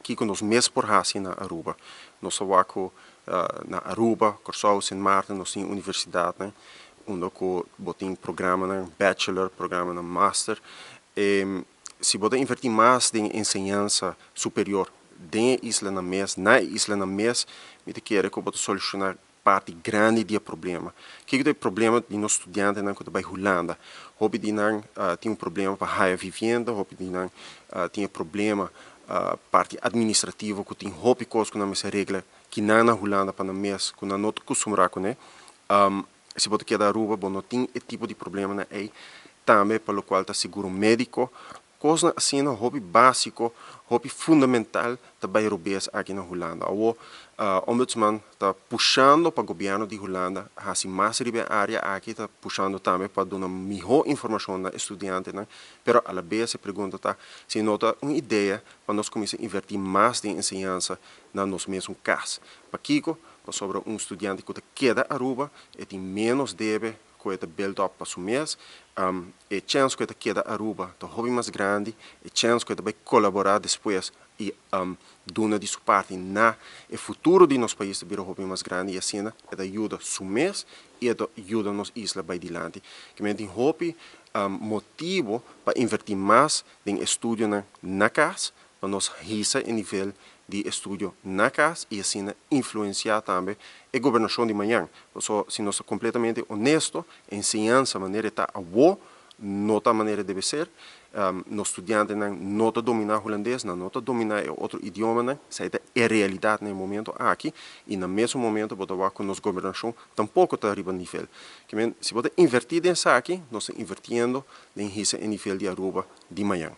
aqui com nós mesmos por raça na Aruba. Nós trabalhamos na Aruba, Curaçao, Sint Maarten, nós temos universidade, né? Onde tem programa, né? Bachelor, programa na Master. E, se você investir mais em ensinança superior na isla na mes, me quer que você solucionar parte grande do problema. Que é o problema de nós estudantes que vai Holanda? Hobby de não tem problema para hire vivenda, hobby de não tem problema parte administrativa que tem hobby coisa que não se regra que não na Holanda para na mes que não costuma com né. Se você quer dar Aruba, você não tem esse tipo de problema né aí também pelo qual está seguro médico. Coisa assim, um hobby básico, hobby fundamental também europeus aqui na Holanda. O ombudsman está puxando para o governo de Holanda, assim mais riba área aqui está puxando também para dar uma melhor informação aos estudantes, né? Pero a la vez se pergunta se nota uma ideia para nós começar a investir mais em ensinança na nosso mesmo caso. Para Kiko, sobre estudante que queda a Aruba e tem menos deve que build up para o mês, e chance que queda a Aruba é hobby mais grande, e chance que vai colaborar depois e dar de sua parte na o futuro de nosso país para o hobby mais grande e assim ajuda o mês e ajuda a nossa isla para adiante. Que me tem hobby motivo para investir mais em estudo na casa, para nós risar em nível de estudo na casa e assim influenciar também a governação de manhã. Se nós somos completamente honestos, ensinança a maneira está a boa, não a maneira deve ser. Nos estudantes não dominam holandês, não dominam outro idioma, essa é a realidade no momento aqui e no mesmo momento com nossa governação tampouco está arriba nível. Se você invertir nessa aqui, nós estamos invertindo em nível de Aruba de manhã.